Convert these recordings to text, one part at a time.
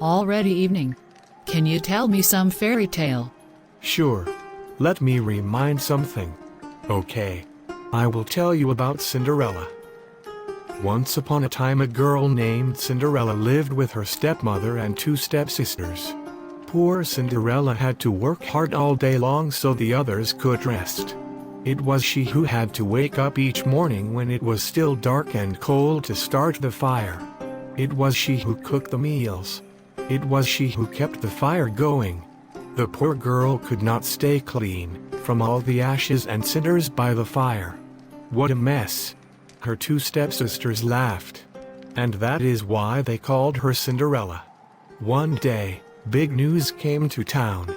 already evening. Can you tell me some fairy tale? Sure. Let me remind something. Okay. I will tell you about Cinderella. Once upon a time a girl named Cinderella lived with her stepmother and two stepsisters. Poor Cinderella had to work hard all day long so the others could rest. It was she who had to wake up each morning when it was still dark and cold to start the fire. It was she who cooked the meals. It was she who kept the fire going. The poor girl could not stay clean from all the ashes and cinders by the fire. What a mess! Her two stepsisters laughed. And that is why they called her Cinderella. One day, big news came to town.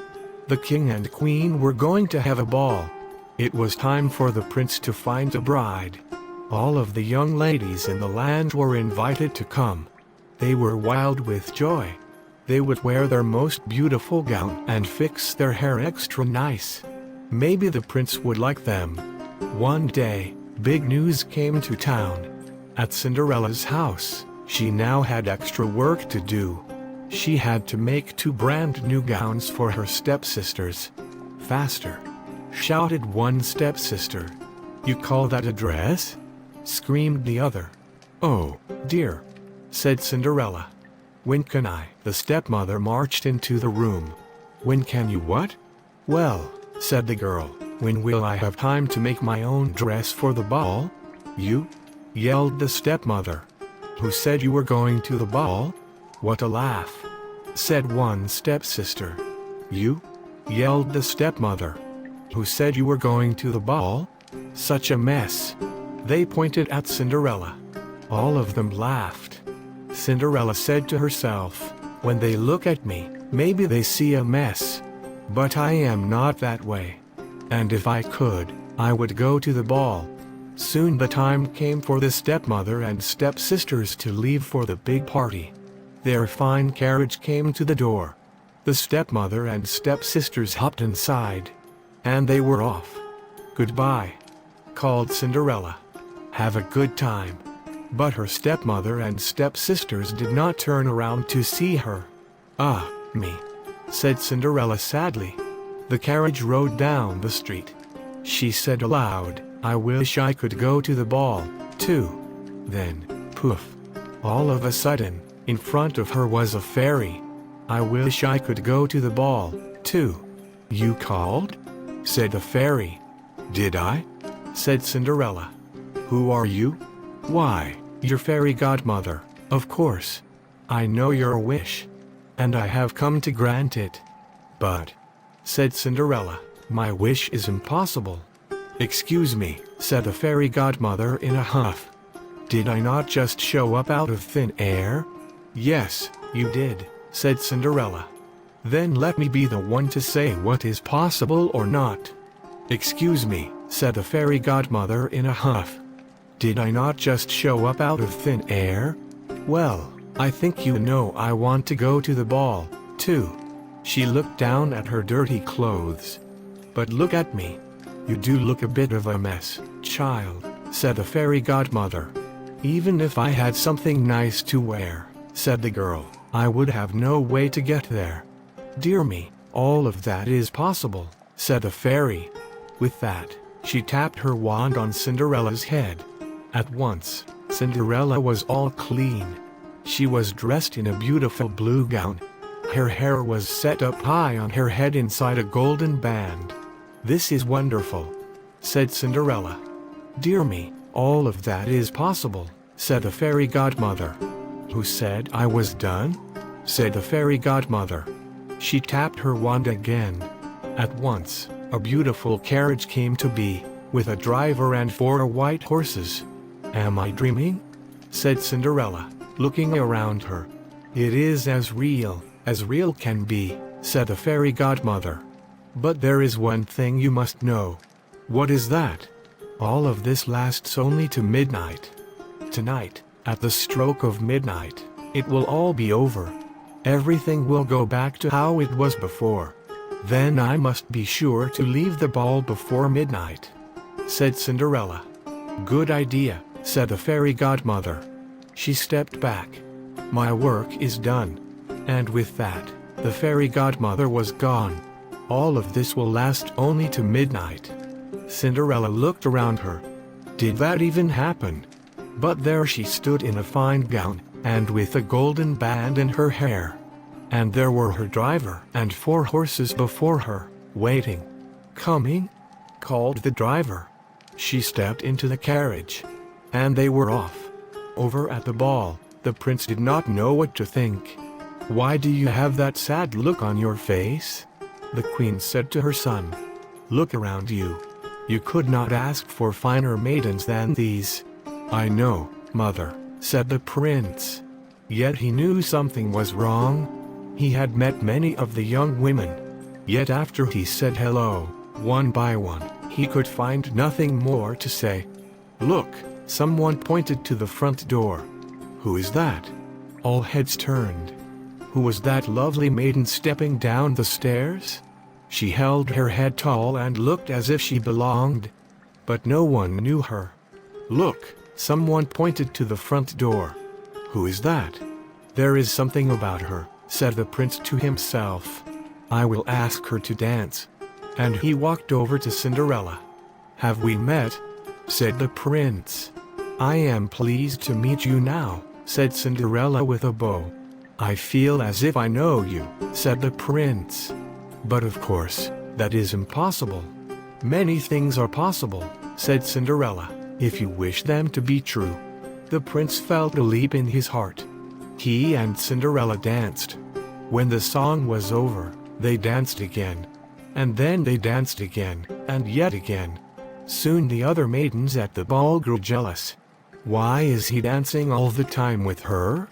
The king and queen were going to have a ball. It was time for the prince to find a bride. All of the young ladies in the land were invited to come. They were wild with joy. They would wear their most beautiful gown and fix their hair extra nice. Maybe the prince would like them. One day, big news came to town. At Cinderella's house, she now had extra work to do. She had to make two brand new gowns for her stepsisters. Faster! Shouted one stepsister. You call that a dress? Screamed the other. Oh, dear, said Cinderella. When can I? The stepmother marched into the room. When can you what? Well, said the girl, when will I have time to make my own dress for the ball? You? Yelled the stepmother. Who said you were going to the ball? What a laugh, said one stepsister. You? Yelled the stepmother. Who said you were going to the ball? Such a mess. They pointed at Cinderella. All of them laughed. Cinderella said to herself, when they look at me, maybe they see a mess. But I am not that way. And if I could, I would go to the ball. Soon the time came for the stepmother and stepsisters to leave for the big party. Their fine carriage came to the door. The stepmother and stepsisters hopped inside. And they were off. Goodbye, called Cinderella. Have a good time. But her stepmother and stepsisters did not turn around to see her. Ah, me, said Cinderella sadly. The carriage rode down the street. She said aloud, I wish I could go to the ball, too. Then, poof, all of a sudden, in front of her was a fairy. I wish I could go to the ball, too. You called? Said the fairy. Did I? Said Cinderella. Who are you? Why, your fairy godmother, of course. I know your wish. And I have come to grant it. But, said Cinderella, my wish is impossible. Excuse me, said the fairy godmother in a huff. Did I not just show up out of thin air? Yes, you did, said Cinderella. Then let me be the one to say what is possible or not. Excuse me, said the fairy godmother in a huff. Did I not just show up out of thin air? Well, I think you know I want to go to the ball, too. She looked down at her dirty clothes. But look at me. You do look a bit of a mess, child, said the fairy godmother. Even if I had something nice to wear, said the girl, I would have no way to get there. Dear me, all of that is possible, said the fairy. With that, she tapped her wand on Cinderella's head. At once, Cinderella was all clean. She was dressed in a beautiful blue gown. Her hair was set up high on her head inside a golden band. This is wonderful, said Cinderella. Dear me, all of that is possible, said the fairy godmother. Who said I was done? Said the fairy godmother. She tapped her wand again. At once, a beautiful carriage came to be, with a driver and 4 white horses. Am I dreaming? Said Cinderella, looking around her. It is as real can be, said the fairy godmother. But there is one thing you must know. What is that? All of this lasts only to midnight. Tonight, at the stroke of midnight, it will all be over. Everything will go back to how it was before. Then I must be sure to leave the ball before midnight, said Cinderella. Good idea, said the fairy godmother. She stepped back. My work is done. And with that, the fairy godmother was gone. All of this will last only to midnight. Cinderella looked around her. Did that even happen? But there she stood in a fine gown, and with a golden band in her hair. And there were her driver and 4 horses before her, waiting. "Coming?" called the driver. She stepped into the carriage. And they were off. Over at the ball, the prince did not know what to think. "Why do you have that sad look on your face?" the queen said to her son. "Look around you. You could not ask for finer maidens than these." "I know, mother," said the prince. Yet he knew something was wrong. He had met many of the young women. Yet after he said hello, one by one, he could find nothing more to say. "Look," someone pointed to the front door. "Who is that?" All heads turned. Who was that lovely maiden stepping down the stairs? She held her head tall and looked as if she belonged. But no one knew her. "Look," someone pointed to the front door. "Who is that?" "There is something about her," said the prince to himself. "I will ask her to dance." And he walked over to Cinderella. "Have we met?" said the prince. "I am pleased to meet you now," said Cinderella with a bow. "I feel as if I know you," said the prince. "But of course, that is impossible." "Many things are possible," said Cinderella, "if you wish them to be true." The prince felt a leap in his heart. He and Cinderella danced. When the song was over, they danced again. And then they danced again, and yet again. Soon the other maidens at the ball grew jealous. "Why is he dancing all the time with her?"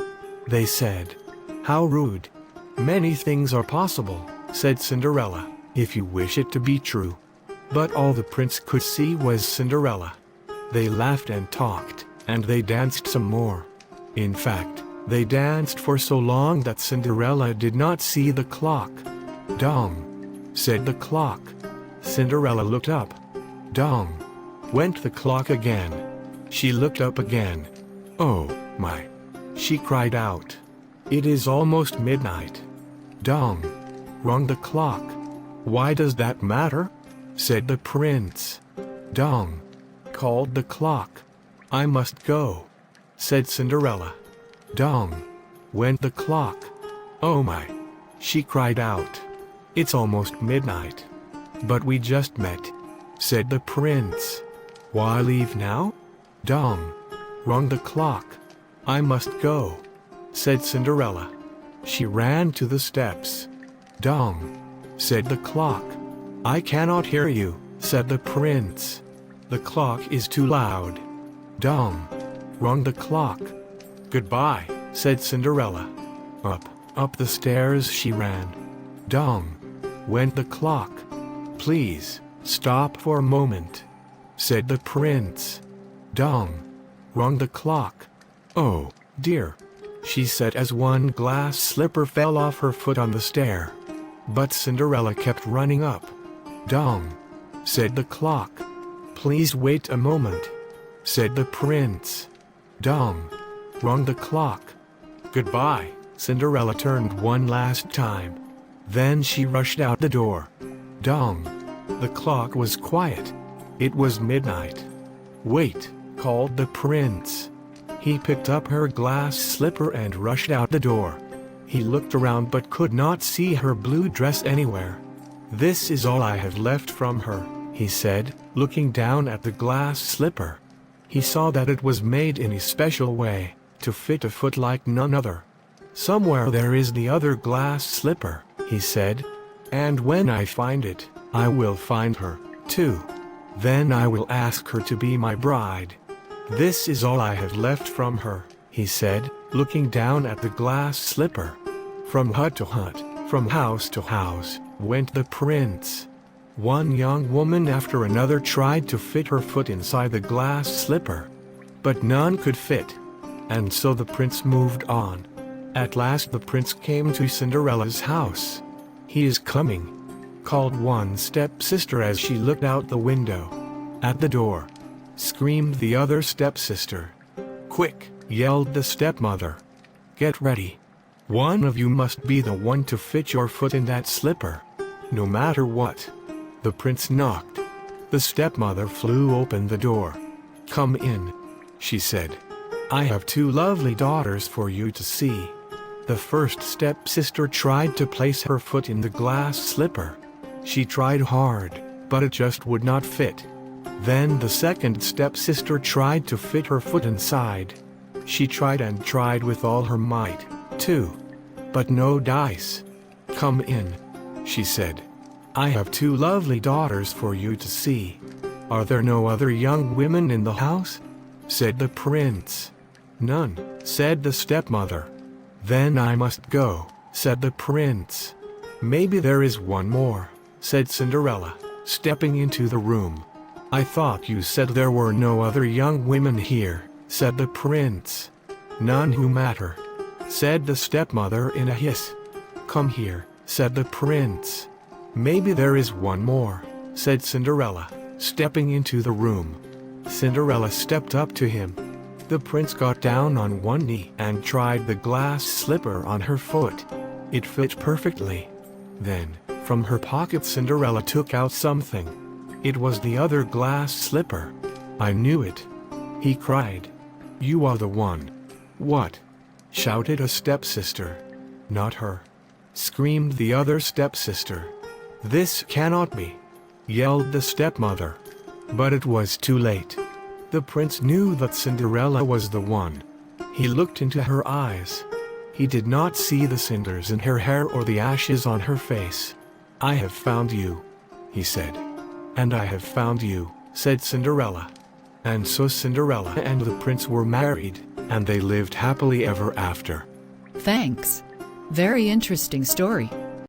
they said. "How rude." "Many things are possible," said Cinderella, "if you wish it to be true." But all the prince could see was Cinderella. They laughed and talked, and they danced some more. In fact, they danced for so long that Cinderella did not see the clock. "Dong," said the clock. Cinderella looked up. "Dong," went the clock again. She looked up again. "Oh, my," she cried out. "It is almost midnight." "Dong," rung the clock. "Why does that matter?" said the prince. "Dong," called the clock. "I must go," said Cinderella. "Dong," went the clock. "Oh my," she cried out. "It's almost midnight." "But we just met," said the prince. "Why leave now?" "Dong," rung the clock. "I must go," said Cinderella. She ran to the steps. "Dong," said the clock. "I cannot hear you," said the prince. "The clock is too loud." "Dong," rung the clock. "Goodbye," said Cinderella. Up the stairs she ran. "Dong," went the clock. "Please, stop for a moment," said the prince. "Dong," rung the clock. "Oh, dear," she said as one glass slipper fell off her foot on the stair. But Cinderella kept running up. "Dong," said the clock. "Please wait a moment," said the prince. "Dong," rung the clock. "Goodbye," Cinderella turned one last time. Then she rushed out the door. Dong. The clock was quiet. It was midnight. "Wait," called the prince. He picked up her glass slipper and rushed out the door. He looked around but could not see her blue dress anywhere. "This is all I have left from her," he said, looking down at the glass slipper. He saw that it was made in a special way, to fit a foot like none other. "Somewhere there is the other glass slipper," he said. "And when I find it, I will find her, too. Then I will ask her to be my bride. This is all I have left from her," he said, looking down at the glass slipper. From hut to hut, from house to house, went the prince. One young woman after another tried to fit her foot inside the glass slipper. But none could fit. And so the prince moved on. At last the prince came to Cinderella's house. "He is coming," called one stepsister as she looked out the window. "At the door," screamed the other stepsister. "Quick," yelled the stepmother. "Get ready." One of you must be the one to fit your foot in that slipper, no matter what. The prince knocked. The stepmother flew open the door. "Come in," she said. "I have two lovely daughters for you to see." The first stepsister tried to place her foot in the glass slipper. She tried hard, but it just would not fit. Then the second stepsister tried to fit her foot inside. She tried and tried with all her might, too. But no dice. "Come in," she said. "I have two lovely daughters for you to see." "Are there no other young women in the house?" said the prince. "None," said the stepmother. "Then I must go," said the prince. "Maybe there is one more," said Cinderella, stepping into the room. "I thought you said there were no other young women here," said the prince. "None who matter," said the stepmother in a hiss. "Come here," said the prince. "Maybe there is one more," said Cinderella, stepping into the room. Cinderella stepped up to him. The prince got down on one knee and tried the glass slipper on her foot. It fit perfectly. Then, from her pocket, Cinderella took out something. It was the other glass slipper. "I knew it," he cried. "You are the one." "What?" shouted a stepsister. "Not her," screamed the other stepsister. "This cannot be," yelled the stepmother. But it was too late. The prince knew that Cinderella was the one. He looked into her eyes. He did not see the cinders in her hair or the ashes on her face. "I have found you," he said. "And I have found you," said Cinderella. And so Cinderella and the prince were married, and they lived happily ever after. Thanks. Very interesting story.